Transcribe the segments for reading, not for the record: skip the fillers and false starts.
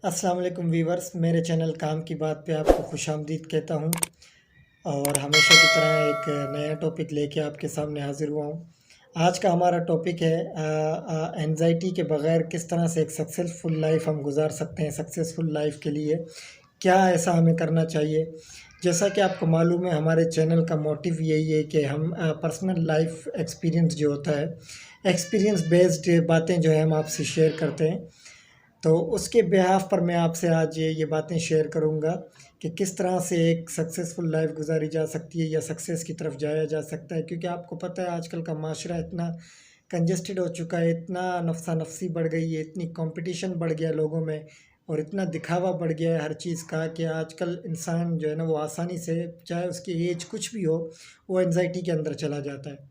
अस्सलाम वालेकुम वीवर्स, मेरे चैनल काम की बात पे आपको खुशामदीद कहता हूँ। और हमेशा की तरह एक नया टॉपिक लेके आपके सामने हाज़िर हुआ हूँ। आज का हमारा टॉपिक है एंजाइटी के बगैर किस तरह से एक सक्सेसफुल लाइफ हम गुजार सकते हैं। सक्सेसफुल लाइफ के लिए क्या ऐसा हमें करना चाहिए। जैसा कि आपको मालूम है, हमारे चैनल का मोटिव यही है कि हम पर्सनल लाइफ एक्सपीरियंस जो होता है, एक्सपीरियंस बेस्ड बातें जो है हम आपसे शेयर करते हैं। तो उसके बिहाफ़ पर मैं आपसे आज ये बातें शेयर करूँगा कि किस तरह से एक सक्सेसफुल लाइफ गुजारी जा सकती है या सक्सेस की तरफ जाया जा सकता है। क्योंकि आपको पता है आजकल का माशरा इतना कंजेस्टेड हो चुका है, इतना नफसा नफसी बढ़ गई है, इतनी कंपटीशन बढ़ गया लोगों में और इतना दिखावा बढ़ गया है हर चीज़ का कि आजकल इंसान जो है ना वो आसानी से, चाहे उसकी एज कुछ भी हो, वो एंजाइटी के अंदर चला जाता है।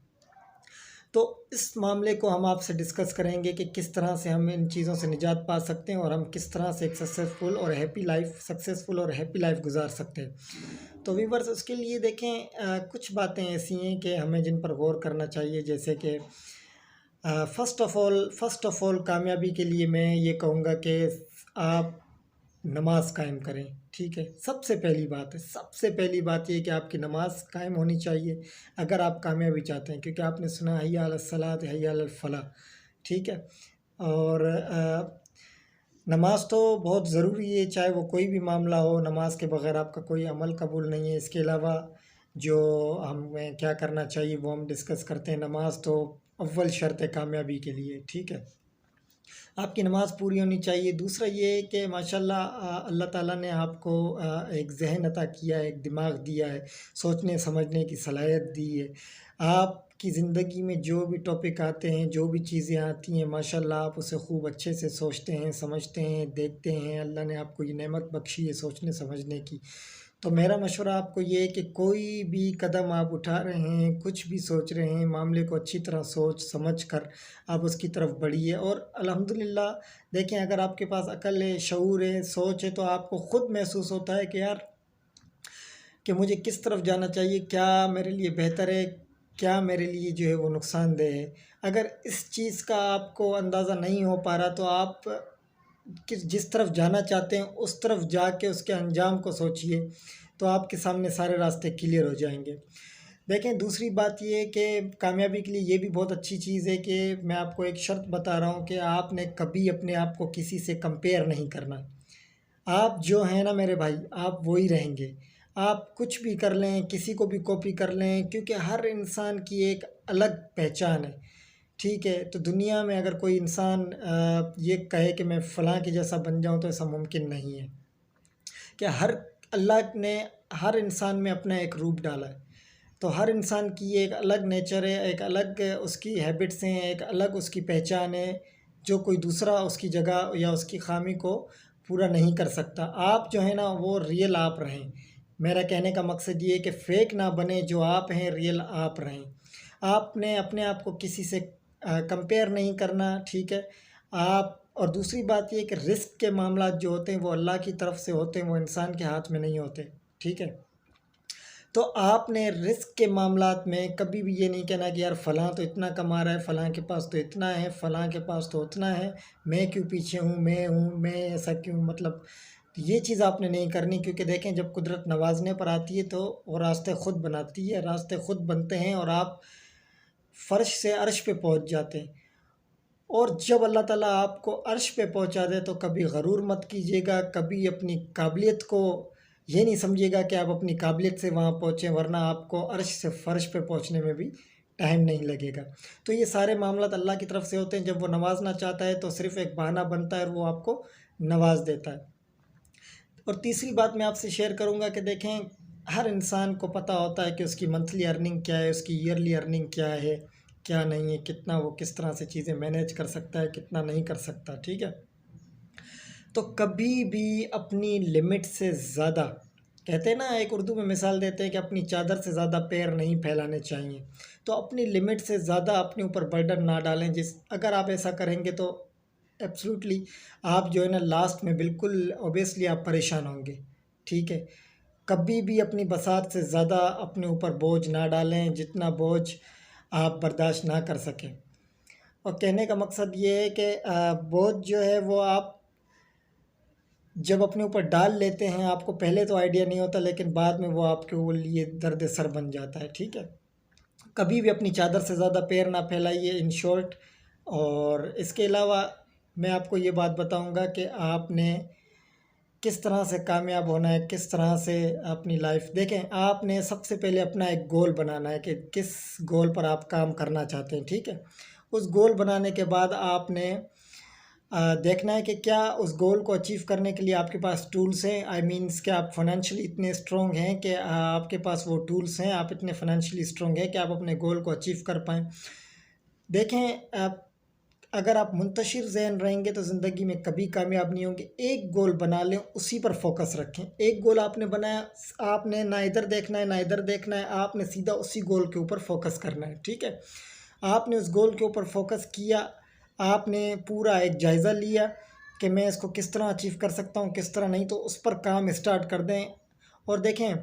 तो इस मामले को हम आपसे डिस्कस करेंगे कि किस तरह से हम इन चीज़ों से निजात पा सकते हैं और हम किस तरह से एक सक्सेसफुल और हैप्पी लाइफ गुजार सकते हैं। तो व्यूवर्स, उसके लिए देखें, कुछ बातें ऐसी हैं कि हमें जिन पर गौर करना चाहिए। जैसे कि फ़र्स्ट ऑफ़ ऑल कामयाबी के लिए मैं ये कहूँगा कि आप नमाज़ कायम करें। ठीक है, सबसे पहली बात ये है कि आपकी नमाज़ कायम होनी चाहिए अगर आप कामयाबी चाहते हैं। क्योंकि आपने सुना हय्या अलस सलात हय्या अलल फलाह। ठीक है। और नमाज़ तो बहुत ज़रूरी है, चाहे वो कोई भी मामला हो। नमाज के बगैर आपका कोई अमल कबूल नहीं है। इसके अलावा जो हमें क्या करना चाहिए वो हम डिस्कस करते हैं। नमाज तो अव्वल शर्त है कामयाबी के लिए। ठीक है, आपकी नमाज़ पूरी होनी चाहिए। दूसरा ये है कि माशाल्लाह अल्लाह ताला ने आपको एक ज़हन अता किया है, एक दिमाग दिया है, सोचने समझने की सलाहियत दी है। आपकी ज़िंदगी में जो भी टॉपिक आते हैं, जो भी चीज़ें आती हैं, माशाल्लाह आप उसे खूब अच्छे से सोचते हैं, समझते हैं, देखते हैं। अल्लाह ने आपको ये नेमत बख्शी है सोचने समझने की। तो मेरा मशवरा आपको ये है कि कोई भी कदम आप उठा रहे हैं, कुछ भी सोच रहे हैं, मामले को अच्छी तरह सोच समझ कर आप उसकी तरफ बढ़िए। और अल्हम्दुलिल्लाह, देखें, अगर आपके पास अकल है, शऊर है, सोच है, तो आपको ख़ुद महसूस होता है कि यार, कि मुझे किस तरफ जाना चाहिए, क्या मेरे लिए बेहतर है, क्या मेरे लिए जो है वो नुकसानदेह है। अगर इस चीज़ का आपको अंदाज़ा नहीं हो पा रहा, तो आप जिस तरफ जाना चाहते हैं उस तरफ जाके उसके अंजाम को सोचिए, तो आपके सामने सारे रास्ते क्लियर हो जाएंगे। देखें, दूसरी बात ये है कि कामयाबी के लिए ये भी बहुत अच्छी चीज़ है कि मैं आपको एक शर्त बता रहा हूँ कि आपने कभी अपने आप को किसी से कंपेयर नहीं करना। आप जो हैं ना मेरे भाई, आप वही रहेंगे। आप कुछ भी कर लें, किसी को भी कॉपी कर लें, क्योंकि हर इंसान की एक अलग पहचान है। ठीक है, तो दुनिया में अगर कोई इंसान ये कहे कि मैं फ़लाँ के जैसा बन जाऊँ, तो ऐसा मुमकिन नहीं है। कि अल्लाह ने हर इंसान में अपना एक रूप डाला है। तो हर इंसान की एक अलग नेचर है, एक अलग उसकी हैबिट्स हैं, एक अलग उसकी पहचान है, जो कोई दूसरा उसकी जगह या उसकी ख़ामी को पूरा नहीं कर सकता। आप जो है ना वो रियल आप रहें। मेरा कहने का मकसद ये है कि फ़ेक ना बने, जो आप हैं रियल आप रहें। आपने अपने आप को किसी से कंपेयर नहीं करना। ठीक है। आप और दूसरी बात ये है कि रिस्क के मामला जो होते हैं वो अल्लाह की तरफ से होते हैं, वो इंसान के हाथ में नहीं होते। ठीक है। तो आपने रिस्क के मामलात में कभी भी ये नहीं कहना कि यार फ़लाँ तो इतना कमा रहा है, फ़लाँ के पास तो इतना है, फ़लाँ के पास तो उतना है, मैं क्यों पीछे हूँ, मैं ऐसा क्यों, मतलब ये चीज़ आपने नहीं करनी। क्योंकि देखें, जब कुदरत नवाज़ने पर आती है तो वो रास्ते खुद बनाती है, रास्ते खुद बनते हैं और आप फ़र्श से अर्श पे पहुँच जाते हैं। और जब अल्लाह ताला आपको अर्श पे पहुँचा दे तो कभी गरूर मत कीजिएगा, कभी अपनी काबिलियत को ये नहीं समझिएगा कि आप अपनी काबिलियत से वहाँ पहुँचे, वरना आपको अर्श से फ़र्श पे पहुँचने में भी टाइम नहीं लगेगा। तो ये सारे मामलात अल्लाह की तरफ से होते हैं। जब वो नवाज़ना चाहता है तो सिर्फ़ एक बहाना बनता है और वो आपको नवाज़ देता है। और तीसरी बात मैं आपसे शेयर करूँगा कि देखें, हर इंसान को पता होता है कि उसकी मंथली अर्निंग क्या है, उसकी ईयरली अर्निंग क्या है, क्या नहीं है, कितना वो किस तरह से चीज़ें मैनेज कर सकता है, कितना नहीं कर सकता। ठीक है। तो कभी भी अपनी लिमिट से ज़्यादा, कहते हैं ना, एक उर्दू में मिसाल देते हैं कि अपनी चादर से ज़्यादा पैर नहीं फैलाने चाहिए। तो अपनी लिमिट से ज़्यादा अपने ऊपर बर्डन ना डालें। अगर आप ऐसा करेंगे तो एब्सोल्युटली आप जो है ना लास्ट में बिल्कुल ऑब्वियसली आप परेशान होंगे। ठीक है। कभी भी अपनी बसात से ज़्यादा अपने ऊपर बोझ ना डालें, जितना बोझ आप बर्दाश्त ना कर सकें। और कहने का मकसद ये है कि बोझ जो है वो आप जब अपने ऊपर डाल लेते हैं, आपको पहले तो आइडिया नहीं होता, लेकिन बाद में वो आपके लिए दर्द सर बन जाता है, ठीक है। कभी भी अपनी चादर से ज़्यादा पैर ना फैलाइए, इन शॉर्ट। और इसके अलावा मैं आपको ये बात बताऊंगा कि आपने किस तरह से कामयाब होना है, किस तरह से अपनी लाइफ देखें। आपने सबसे पहले अपना एक गोल बनाना है कि किस गोल पर आप काम करना चाहते हैं, ठीक है। उस गोल बनाने के बाद आपने देखना है कि क्या उस गोल को अचीव करने के लिए आपके पास टूल्स हैं। आई मीन्स कि आप फाइनेंशियली इतने स्ट्रोंग हैं कि आपके पास वो टूल्स हैं, आप इतने फाइनेंशियली स्ट्रोंग हैं कि आप अपने गोल को अचीव कर पाएँ। देखें, आप अगर आप मुंतशिर ज़हन रहेंगे तो ज़िंदगी में कभी कामयाब नहीं होंगे। एक गोल बना लें, उसी पर फोकस रखें। एक गोल आपने बनाया, आपने ना इधर देखना है ना इधर देखना है, आपने सीधा उसी गोल के ऊपर फोकस करना है, ठीक है। आपने उस गोल के ऊपर फोकस किया, आपने पूरा एक जायज़ा लिया कि मैं इसको किस तरह अचीव कर सकता हूँ, किस तरह नहीं, तो उस पर काम स्टार्ट कर दें। और देखें,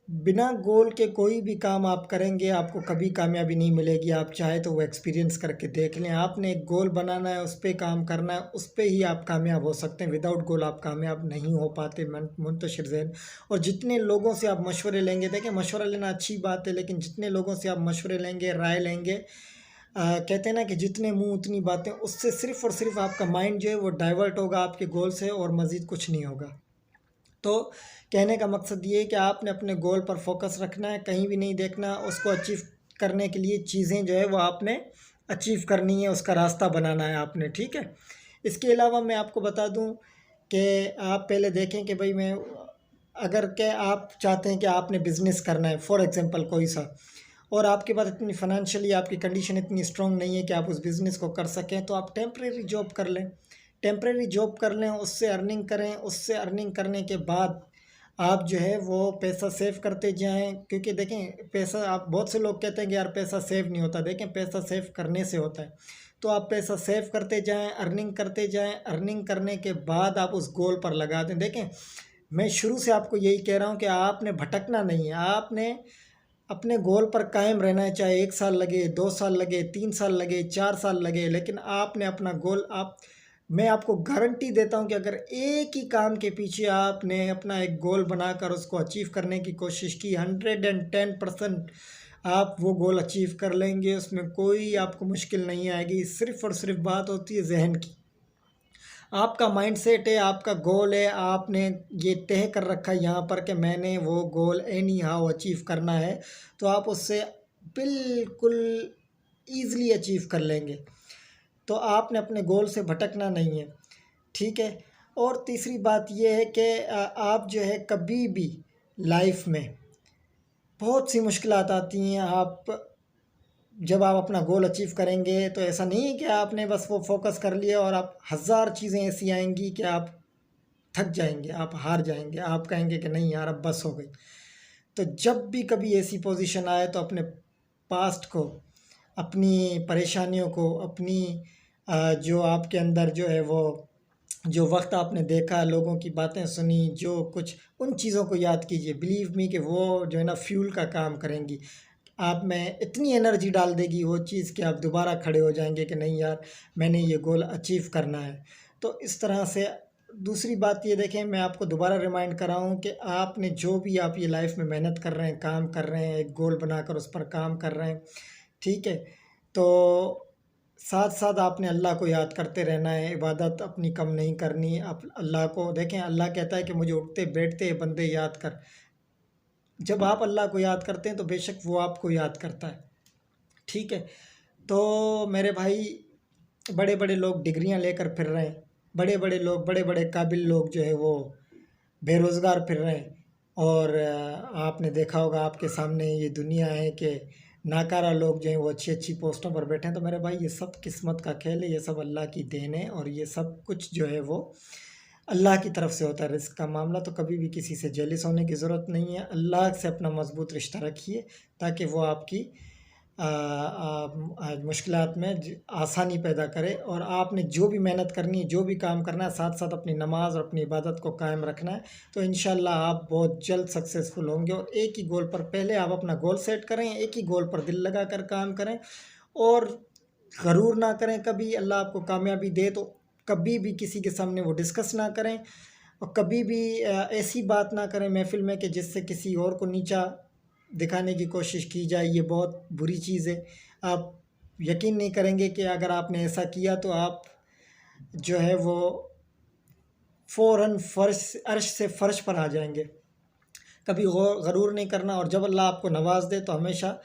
बिना गोल के कोई भी काम आप करेंगे आपको कभी कामयाबी नहीं मिलेगी। आप चाहे तो वो एक्सपीरियंस करके देख लें। आपने एक गोल बनाना है, उस पर काम करना है, उस पर ही आप कामयाब हो सकते हैं। विदाउट गोल आप कामयाब नहीं हो पाते। मुंतशिर ज़हन। और जितने लोगों से आप मशवरे लेंगे, देखें मशवरा लेना अच्छी बात है, लेकिन जितने लोगों से आप मशवरे लेंगे, राय लेंगे, कहते हैं ना कि जितने मुंह उतनी बातें, उससे सिर्फ़ और सिर्फ आपका माइंड जो है वो डाइवर्ट होगा आपके गोल से, और मज़ीद कुछ नहीं होगा। तो कहने का मकसद ये है कि आपने अपने गोल पर फोकस रखना है, कहीं भी नहीं देखना। उसको अचीव करने के लिए चीज़ें जो है वो आपने अचीव करनी है, उसका रास्ता बनाना है आपने, ठीक है। इसके अलावा मैं आपको बता दूं कि आप पहले देखें कि भाई मैं, अगर के आप चाहते हैं कि आपने बिज़नेस करना है फॉर एग्ज़ाम्पल कोई सा, और आपके पास इतनी फाइनेंशियली आपकी कंडीशन इतनी स्ट्रांग नहीं है कि आप उस बिज़नेस को कर सकें, तो आप टेम्परेरी जॉब कर लें। टेम्परेरी जॉब कर लें, उससे अर्निंग करें। उससे अर्निंग करने के बाद आप जो है वो पैसा सेव करते जाएं, क्योंकि देखें पैसा, आप बहुत से लोग कहते हैं कि यार पैसा सेव नहीं होता। देखें, पैसा सेव करने से होता है। तो आप पैसा सेव करते जाएं, अर्निंग करते जाएं। अर्निंग करने के बाद आप उस गोल पर लगा दें। देखें, मैं शुरू से आपको यही कह रहा हूँ कि आपने भटकना नहीं है, आपने अपने गोल पर कायम रहना है। चाहे 1 साल लगे, 2 साल लगे, 3 साल लगे, 4 साल लगे, लेकिन आपने अपना गोल, आप, मैं आपको गारंटी देता हूं कि अगर एक ही काम के पीछे आपने अपना एक गोल बनाकर उसको अचीव करने की कोशिश की, 110% आप वो गोल अचीव कर लेंगे। उसमें कोई आपको मुश्किल नहीं आएगी। सिर्फ़ और सिर्फ बात होती है जहन की। आपका माइंडसेट है, आपका गोल है, आपने ये तय कर रखा है यहाँ पर कि मैंने वो गोल एनी हाउ अचीव करना है, तो आप उससे बिल्कुल ईज़िली अचीव कर लेंगे। तो आपने अपने गोल से भटकना नहीं है, ठीक है। और तीसरी बात ये है कि आप जो है कभी भी लाइफ में बहुत सी मुश्किलात आती हैं। आप जब आप अपना गोल अचीव करेंगे तो ऐसा नहीं है कि आपने बस वो फोकस कर लिया और आप, हज़ार चीज़ें ऐसी आएंगी कि आप थक जाएंगे, आप हार जाएंगे, आप कहेंगे कि नहीं यार अब बस हो गई। तो जब भी कभी ऐसी पोजीशन आए तो अपने पास्ट को, अपनी परेशानियों को, अपनी जो आपके अंदर जो है वो, जो वक्त आपने देखा, लोगों की बातें सुनी, जो कुछ, उन चीज़ों को याद कीजिए। बिलीव मी कि वो जो है ना फ्यूल का काम करेंगी। आप में इतनी एनर्जी डाल देगी वो चीज़ कि आप दोबारा खड़े हो जाएंगे कि नहीं यार मैंने ये गोल अचीव करना है। तो इस तरह से, दूसरी बात ये देखें, मैं आपको दोबारा रिमाइंड कर रहा हूँ कि आपने जो भी आप ये लाइफ में मेहनत कर रहे हैं, काम कर रहे हैं, एक गोल बनाकर उस पर काम कर रहे हैं, ठीक है। तो साथ साथ आपने अल्लाह को याद करते रहना है, इबादत अपनी कम नहीं करनी। आप अल्लाह को देखें, अल्लाह कहता है कि मुझे उठते बैठते बंदे याद कर। जब आप अल्लाह को याद करते हैं तो बेशक वो आपको याद करता है, ठीक है। तो मेरे भाई, बड़े बड़े लोग डिग्रियां लेकर फिर रहे हैं, बड़े बड़े लोग, बड़े बड़े काबिल लोग जो है वो बेरोज़गार फिर रहे हैं। और आपने देखा होगा आपके सामने ये दुनिया है कि नाकारा लोग जो हैं वो अच्छी अच्छी पोस्टों पर बैठे हैं। तो मेरे भाई, ये सब किस्मत का खेल है, ये सब अल्लाह की देन है, और ये सब कुछ जो है वो अल्लाह की तरफ से होता है। रिस्क का मामला, तो कभी भी किसी से जेलिस होने की ज़रूरत नहीं है। अल्लाह से अपना मजबूत रिश्ता रखिए ताकि वो आपकी मुश्किलात में आसानी पैदा करे। और आपने जो भी मेहनत करनी है, जो भी काम करना है, साथ साथ अपनी नमाज और अपनी इबादत को कायम रखना है, तो इंशाल्लाह आप बहुत जल्द सक्सेसफुल होंगे। और एक ही गोल पर, पहले आप अपना गोल सेट करें, एक ही गोल पर दिल लगा कर काम करें, और गरूर ना करें। कभी अल्लाह आपको कामयाबी दे तो कभी भी किसी के सामने वो डिस्कस ना करें। और कभी भी ऐसी बात ना करें महफ़िल में कि जिससे किसी और को नीचा दिखाने की कोशिश की जाए, ये बहुत बुरी चीज़ है। आप यकीन नहीं करेंगे कि अगर आपने ऐसा किया तो आप जो है वो फ़ौरन अर्श से फ़र्श पर आ जाएँगे। कभी गरूर नहीं करना, और जब अल्लाह आपको नवाज़ दे तो हमेशा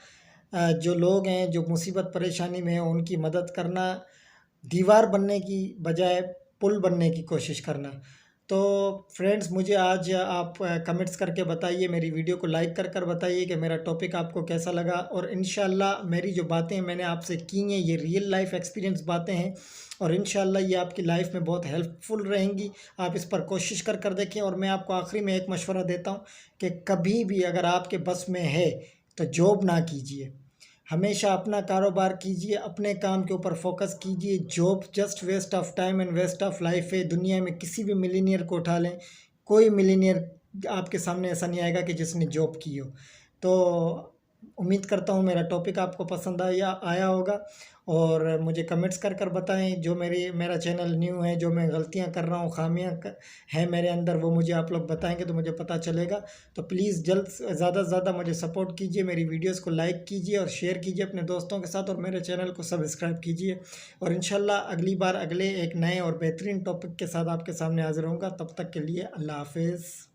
जो लोग हैं जो मुसीबत परेशानी में हैं उनकी मदद करना, दीवार बनने की बजाय पुल बनने की कोशिश करना। तो फ्रेंड्स, मुझे आज आप कमेंट्स करके बताइए, मेरी वीडियो को लाइक कर कर बताइए कि मेरा टॉपिक आपको कैसा लगा। और इंशाल्लाह मेरी जो बातें मैंने आपसे की हैं ये रियल लाइफ एक्सपीरियंस बातें हैं, और इंशाल्लाह ये आपकी लाइफ में बहुत हेल्पफुल रहेंगी। आप इस पर कोशिश कर कर देखें। और मैं आपको आखिरी में एक मशवरा देता हूँ कि कभी भी अगर आपके बस में है तो जॉब ना कीजिए, हमेशा अपना कारोबार कीजिए, अपने काम के ऊपर फोकस कीजिए। Job just waste of time and waste of life है। दुनिया में किसी भी मिलीनियर को उठा लें, कोई मिलीनियर आपके सामने ऐसा नहीं आएगा कि जिसने जॉब की हो। तो उम्मीद करता हूँ मेरा टॉपिक आपको पसंद आया होगा, और मुझे कमेंट्स कर कर बताएं। जो मेरा चैनल न्यू है, जो मैं गलतियाँ कर रहा हूँ, खामियाँ हैं मेरे अंदर, वो मुझे आप लोग बताएंगे तो मुझे पता चलेगा। तो प्लीज़ जल्द ज़्यादा से ज़्यादा मुझे सपोर्ट कीजिए, मेरी वीडियोस को लाइक कीजिए और शेयर कीजिए अपने दोस्तों के साथ, और मेरे चैनल को सब्सक्राइब कीजिए। और इंशाल्लाह अगली बार अगले एक नए और बेहतरीन टॉपिक के साथ आपके सामने हाज़िर होऊंगा। तब तक के लिए अल्लाह हाफ़िज़।